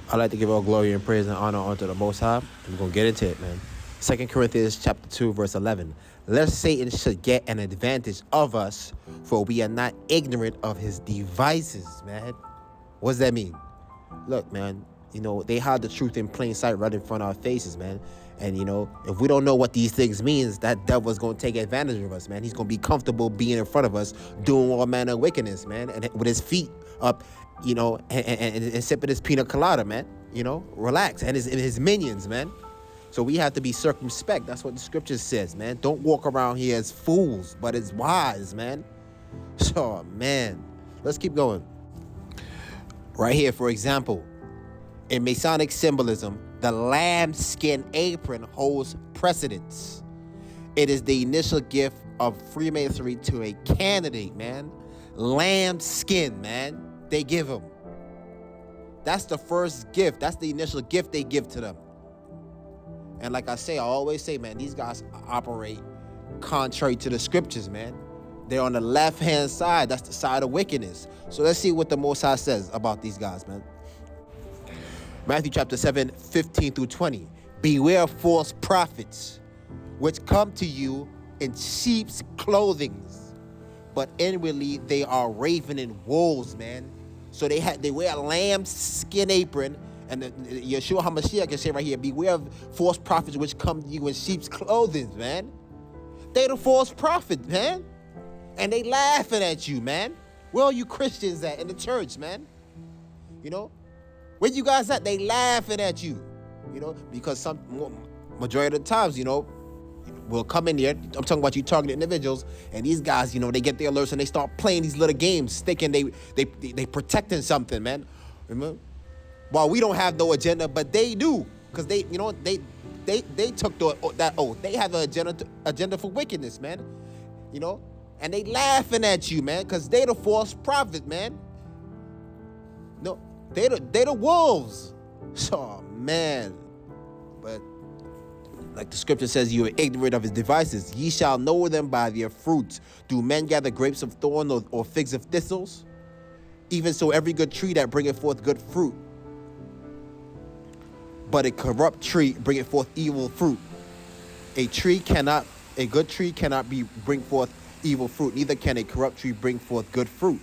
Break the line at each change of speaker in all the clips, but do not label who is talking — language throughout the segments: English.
I'd like to give all glory and praise and honor unto the Most High. We're going to get into it, man. 2 Corinthians chapter 2, verse 11. Lest Satan should get an advantage of us, for we are not ignorant of his devices, man. What does that mean? Look, man, they hide the truth in plain sight right in front of our faces, man. And, if we don't know what these things means, that devil's going to take advantage of us, man. He's going to be comfortable being in front of us, doing all manner of wickedness, man. And with his feet up, and sipping his pina colada, man. Relax. And his minions, man. So we have to be circumspect. That's what the scripture says, man. Don't walk around here as fools, but as wise, man. So, man, let's keep going. Right here, for example, in Masonic symbolism, the lambskin apron holds precedence. It is the initial gift of Freemasonry to a candidate, man. Lambskin, man. They give him. That's the first gift. That's the initial gift they give to them. And like I always say, man, these guys operate contrary to the scriptures, man. They're on the left-hand side. That's the side of wickedness. So let's see what the Most High says about these guys, man. Matthew chapter 7, 15 through 20. Beware of false prophets, which come to you in sheep's clothing, but inwardly they are ravening wolves, man. So they wear a lamb's skin apron, and Yeshua HaMashiach can say right here, beware of false prophets which come to you in sheep's clothing, man. They the false prophet, man. And they laughing at you, man. Where are you Christians at in the church, man? Where you guys at? They laughing at you. Because majority of the times, we'll come in here. I'm talking about you targeted individuals, and these guys, they get their alerts and they start playing these little games, thinking they protecting something, man. Remember? While we don't have no agenda, but they do, because they took that oath. They have an agenda for wickedness, man. And they laughing at you, man, because they the false prophet, man. No, they the wolves. So, man. But like the scripture says, you are ignorant of his devices. Ye shall know them by their fruits. Do men gather grapes of thorn or figs of thistles? Even so, every good tree that bringeth forth good fruit, but a corrupt tree bringeth forth evil fruit. A good tree cannot bring forth evil fruit, neither can a corrupt tree bring forth good fruit.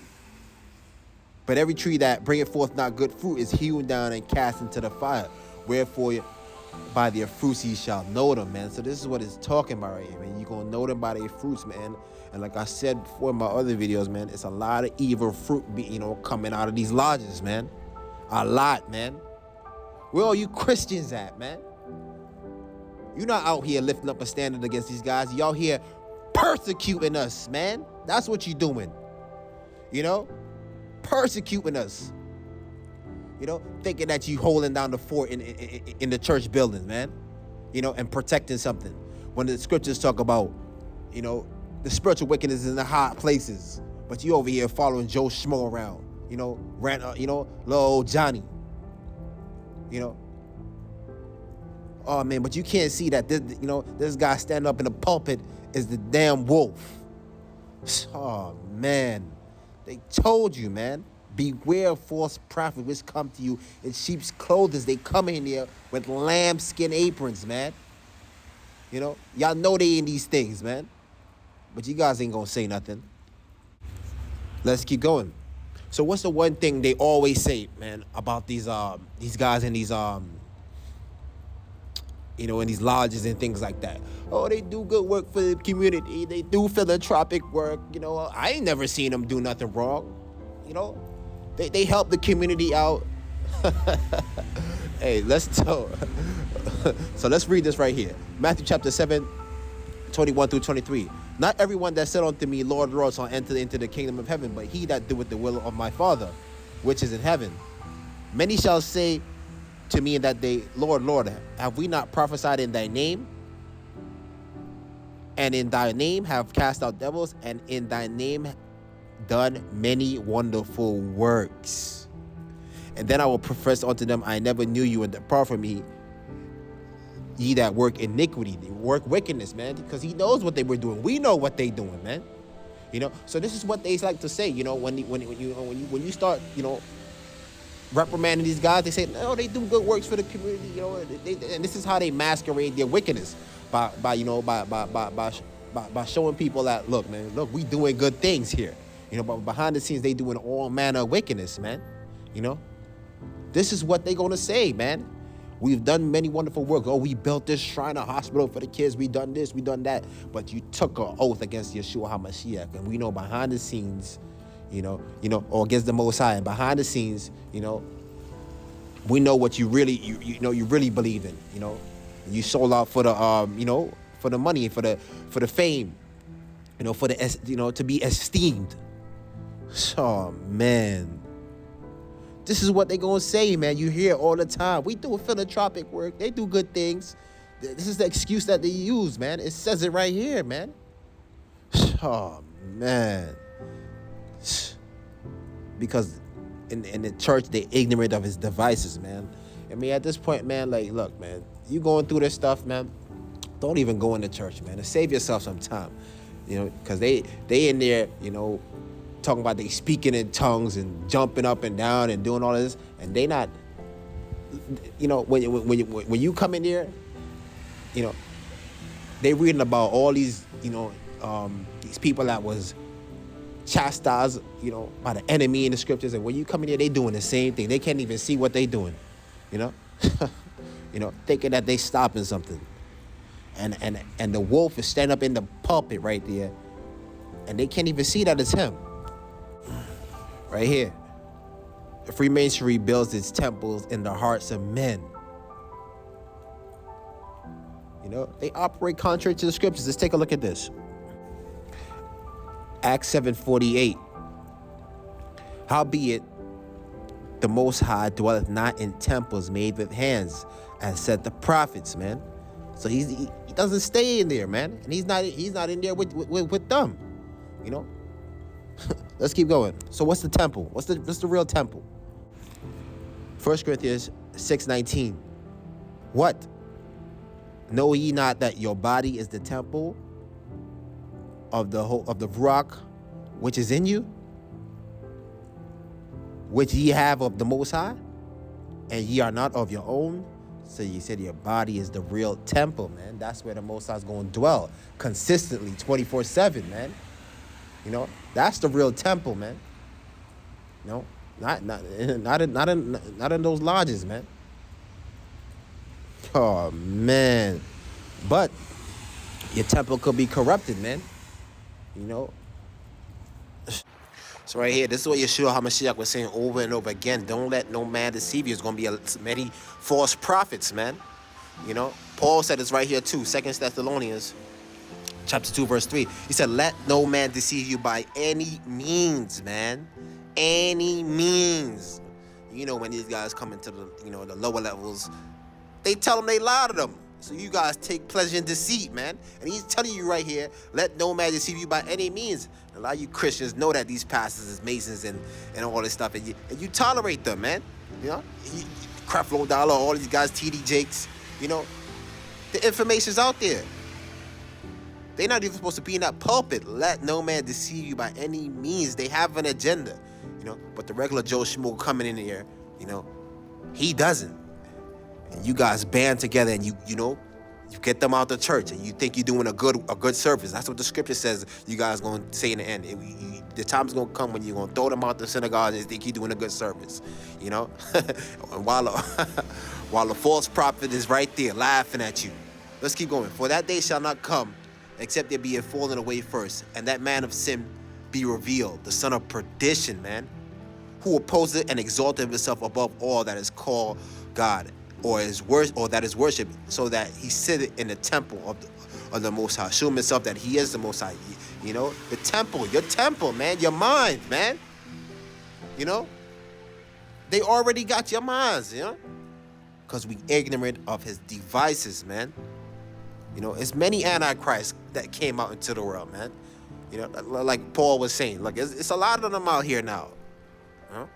But every tree that bringeth forth not good fruit is hewn down and cast into the fire. Wherefore, by their fruits ye shall know them, man. So this is what it's talking about right here, man. You're going to know them by their fruits, man. And like I said before in my other videos, man, it's a lot of evil fruit, coming out of these lodges, man. A lot, man. Where are you Christians at, man? You're not out here lifting up a standard against these guys. Y'all here persecuting us, man. That's what you're doing. Persecuting us. Thinking that you holding down the fort in the church building, man. And protecting something. When the scriptures talk about, the spiritual wickedness is in the high places, but you over here following Joe Schmo around. Little old Johnny. Oh man, but you can't see that this guy standing up in the pulpit is the damn wolf. Oh man, they told you, man. Beware of false prophets which come to you in sheep's clothing. They come in here with lambskin aprons, man. Y'all know they in these things, man. But you guys ain't gonna say nothing. Let's keep going. So what's the one thing they always say, man, about these guys in these in these lodges and things like that? Oh, they do good work for the community. They do philanthropic work. I ain't never seen them do nothing wrong. They help the community out. Hey, so let's read this right here. Matthew chapter 7, 21 through 23. Not everyone that said unto me, Lord, Lord, shall enter into the kingdom of heaven, but he that doeth the will of my Father, which is in heaven. Many shall say to me in that day, Lord, Lord, have we not prophesied in thy name? And in thy name have cast out devils, and in thy name done many wonderful works. And then I will profess unto them, I never knew you, and depart from me, ye that work iniquity. They work wickedness, man, because he knows what they were doing. We know what they doing, man. So this is what they like to say, when you start, reprimanding these guys. They say, no, they do good works for the community, you know, and this is how they masquerade their wickedness by showing people that, look, man, look, we doing good things here. You know, but behind the scenes, they doing all manner of wickedness, man. You know, this is what they gonna say, man. We've done many wonderful work. Oh, we built this shrine, a hospital for the kids. We done this, we done that. But you took an oath against Yeshua HaMashiach, and we know behind the scenes, you know, or against the Most High, and behind the scenes, you know, we know what you really, you really believe in. You know, you sold out for the, you know, for the money, for the fame, you know, for the, you know, to be esteemed. Oh man, this is what they gonna say, man. You hear it all the time. We do philanthropic work. They do good things. This is the excuse that they use, man. It says it right here, man. Oh man, because in the church they ignorant of his devices, man. I mean, at this point, man, like, look, man, you going through this stuff, man. Don't even go into church, man. And save yourself some time, you know, because they in there, you know, talking about they speaking in tongues and jumping up and down and doing all this, and they not, you know, when you come in there, you know, they reading about all these, you know, these people that was chastised, you know, by the enemy in the scriptures, and when you come in here, they doing the same thing. They can't even see what they doing, you know, you know, thinking that they stopping something, and the wolf is standing up in the pulpit right there, and they can't even see that it's him. Right here, the Freemasonry builds its temples in the hearts of men. You know, they operate contrary to the scriptures. Let's take a look at this. Acts 7:48. Howbeit, the Most High dwelleth not in temples made with hands, as said the prophets, man. So he doesn't stay in there, man, and he's not in there with them, you know. Let's keep going. So what's the temple? What's the real temple? 1 Corinthians 6:19. What? Know ye not that your body is the temple of the rock which is in you, which ye have of the Most High, and ye are not of your own? So you said your body is the real temple, man. That's where the Most High is going to dwell consistently, 24/7, man. You know, that's the real temple, man. You know, not in those lodges, man. Oh man, but your temple could be corrupted, man. You know. So right here, this is what Yeshua HaMashiach was saying over and over again. Don't let no man deceive you. There's going to be many false prophets, man. You know, Paul said this right here too. 2 Thessalonians chapter 2, verse 3. He said, let no man deceive you by any means, man. Any means. You know, when these guys come into the, you know, the lower levels, they tell them they lie to them. So you guys take pleasure in deceit, man. And he's telling you right here, let no man deceive you by any means. A lot of you Christians know that these pastors is Masons and all this stuff, and you tolerate them, man. You know, Creflo Dollar, all these guys, TD Jakes, you know, the information's out there. They're not even supposed to be in that pulpit. Let no man deceive you by any means. They have an agenda, you know. But the regular Joe Schmo coming in here, you know, he doesn't. And you guys band together, and you know, you get them out the church, and you think you're doing a good service. That's what the scripture says. You guys going to say in the end. The time's going to come when you're going to throw them out the synagogue and think you're doing a good service, you know. And while the false prophet is right there laughing at you. Let's keep going. For that day shall not come, except there be a falling away first, and that man of sin be revealed, the son of perdition, man, who opposeth and exalteth himself above all that is called God, or that is worshipped, so that he sitteth in the temple of the Most High, showing himself that he is the Most High. You know, the temple, your temple, man, your mind, man. You know, they already got your minds, you know, because we ignorant of his devices, man. You know, it's many antichrists that came out into the world, man. You know, like Paul was saying, look, it's a lot of them out here now. You know?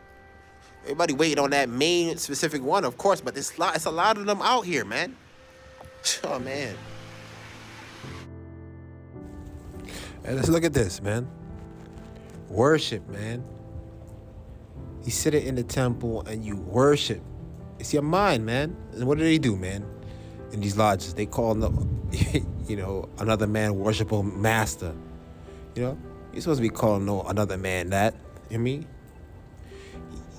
Everybody waiting on that main specific one, of course, but it's a lot of them out here, man. Oh, man. And let's look at this, man. Worship, man. You sit it in the temple and you worship. It's your mind, man. And what do they do, man? In these lodges, they call another man worshipful master. You're supposed to be calling another man that. You know what I mean?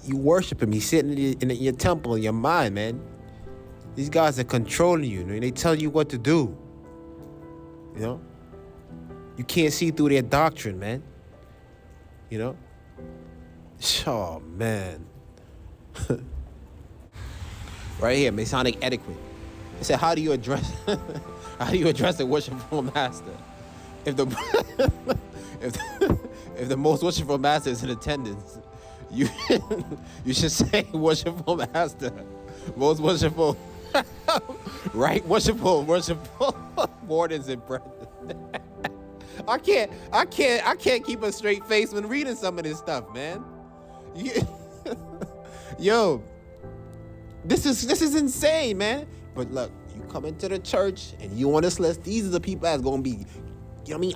You worship him. He's sitting in your temple, in your mind, man. These guys are controlling you. They tell you what to do. You can't see through their doctrine, man. Oh, man. Right here, Masonic etiquette. It said, how do you address the worshipful master? If the if the most worshipful master is in attendance, you should say worshipful master, most worshipful, right? Worshipful wardens and brethren. I can't keep a straight face when reading some of this stuff, man. Yo, this is insane, man. But look, you come into the church and you on this list, these are the people that's gonna be,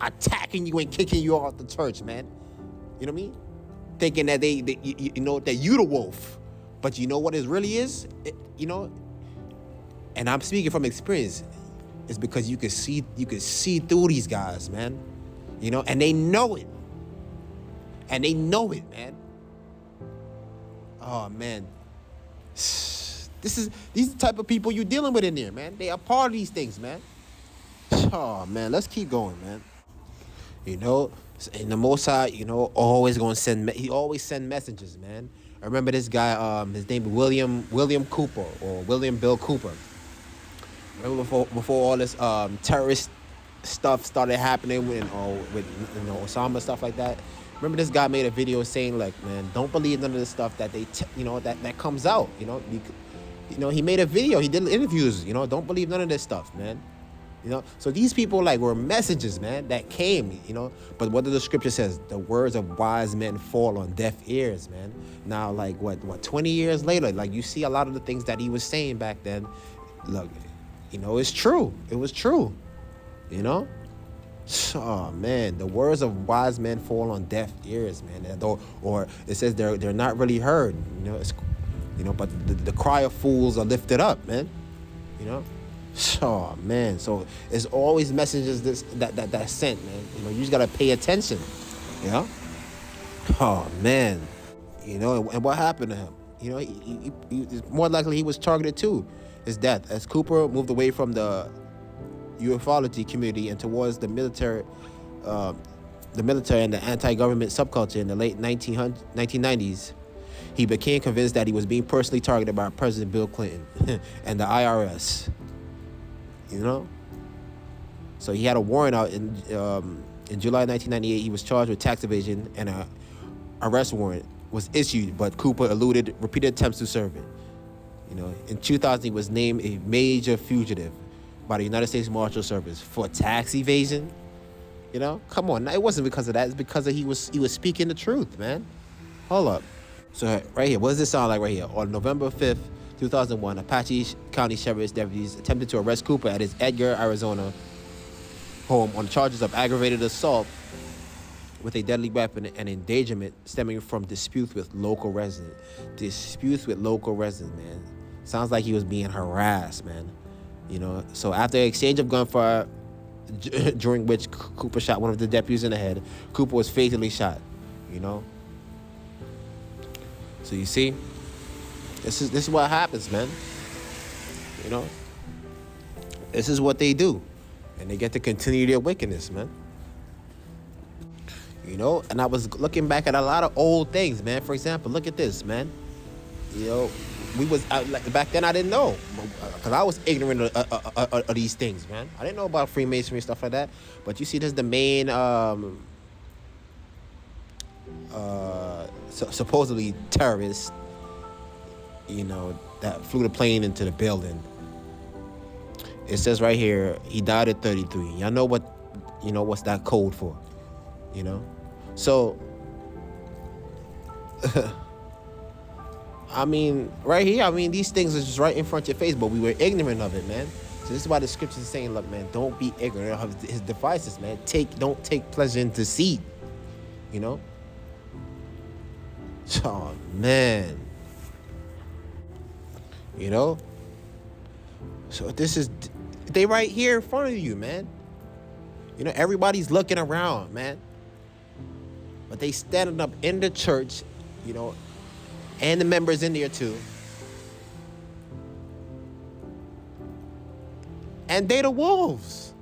attacking you and kicking you off the church, man. You know what I mean? Thinking that that you the wolf. But you know what it really is? And I'm speaking from experience. It's because you can see through these guys, man. And they know it. And they know it, man. Oh, man. These type of people you're dealing with in there, man. They are part of these things, man. Oh, man, let's keep going, man. And the Most High, always gonna he always send messages, man. I remember this guy, his name is William Cooper, or William Bill Cooper. Remember before all this terrorist stuff started happening with Osama, stuff like that. Remember this guy made a video saying, like, man, don't believe none of the stuff that that comes out. He made a video. He did interviews. Don't believe none of this stuff, man. So these people were messages, man, that came. But what the scripture says, the words of wise men fall on deaf ears, man. Now, 20 years later, you see a lot of the things that he was saying back then. Look, it's true. It was true. Oh, man, the words of wise men fall on deaf ears, man. Or it says they're not really heard. But the cry of fools are lifted up, man. Oh, man. So it's always messages that's sent, man. You just gotta pay attention. Oh, man. And what happened to him? He more likely he was targeted too. His death, as Cooper moved away from the ufology community and towards the military and the anti-government subculture in the late 1990s, he became convinced that he was being personally targeted by President Bill Clinton and the IRS. So he had a warrant out in July 1998. He was charged with tax evasion, and an arrest warrant was issued, but Cooper eluded repeated attempts to serve it. In 2000, he was named a major fugitive by the United States Marshal Service for tax evasion. Come on. It wasn't because of that. It's because he was speaking the truth, man. Hold up. So right here, what does this sound like right here? On November 5th, 2001, Apache County Sheriff's deputies attempted to arrest Cooper at his Edgar, Arizona home on charges of aggravated assault with a deadly weapon and endangerment stemming from disputes with local residents. Man. Sounds like he was being harassed, man. So after an exchange of gunfire, during which Cooper shot one of the deputies in the head, Cooper was fatally shot. So you see, this is what happens, man. This is what they do, and they get to continue their wickedness, man. And I was looking back at a lot of old things, man. For example, look at this, man. Back then I didn't know, because I was ignorant of these things, man. I didn't know about Freemasonry and stuff like that. But you see, this is the main supposedly terrorist, that flew the plane into the building. It says right here, he died at 33. Y'all know what's that code for, So, right here, these things are just right in front of your face, but we were ignorant of it, man. So this is why the scripture is saying, look, man, don't be ignorant of his devices, man. Don't take pleasure in deceit, Oh, man. You know? So they right here in front of you, man. You know, everybody's looking around, man. But they standing up in the church, you know, and the members in there too. And they the wolves.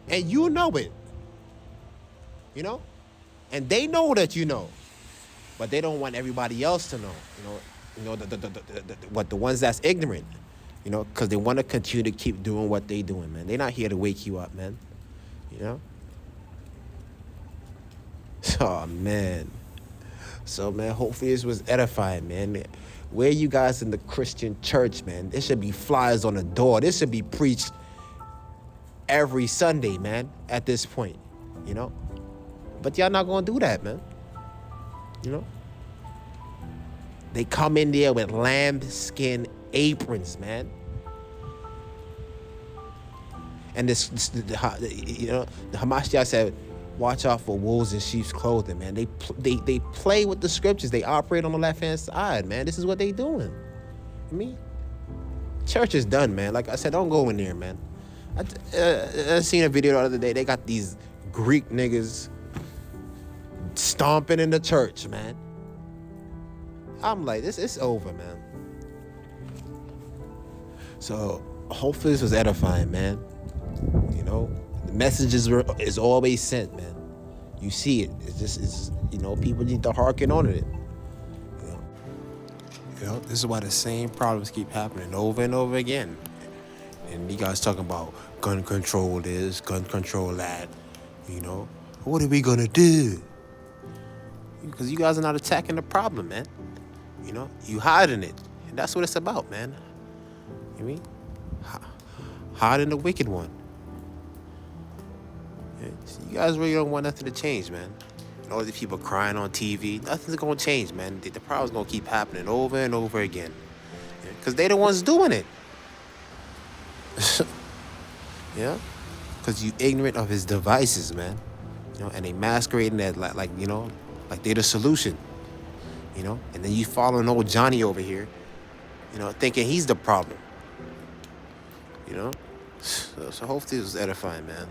And you know it. You know? And they know that you know. But they don't want everybody else to know. The ones that's ignorant. You know, because they want to continue to keep doing what they doing, man. They're not here to wake you up, man. You know? Oh, man. So, man, hopefully this was edifying, man. Where you guys in the Christian church, man? There should be flyers on the door. This should be preached every Sunday, man, at this point, you know? But y'all not going to do that, man. You know? They come in there with lambskin aprons, man. And you know, the Hamashiach said, watch out for wolves in sheep's clothing, man. They play with the scriptures. They operate on the left-hand side, man. This is what they doing. I mean, church is done, man. Like I said, don't go in there, man. I seen a video the other day. They got these Greek niggas stomping in the church, man. I'm like, this is over, man. So hopefully this was edifying, man. You know, the messages is always sent, man. You see it. It's you know, people need to hearken on it. You know, this is why the same problems keep happening over and over again. And you guys talking about gun control this, gun control that. You know, what are we gonna do? Because you guys are not attacking the problem, man. You know, you hiding it, and that's what it's about, man. You mean hiding the wicked one. Yeah, so you guys really don't want nothing to change, man. And all these people crying on TV, nothing's gonna change, man. The problem's gonna keep happening over and over again, because they the ones doing it. Yeah, because you ignorant of his devices, man. You know, and they masquerading that like you know, like they're the solution. You know, and then you following old Johnny over here, you know, thinking he's the problem. You know, so hopefully it was edifying, man.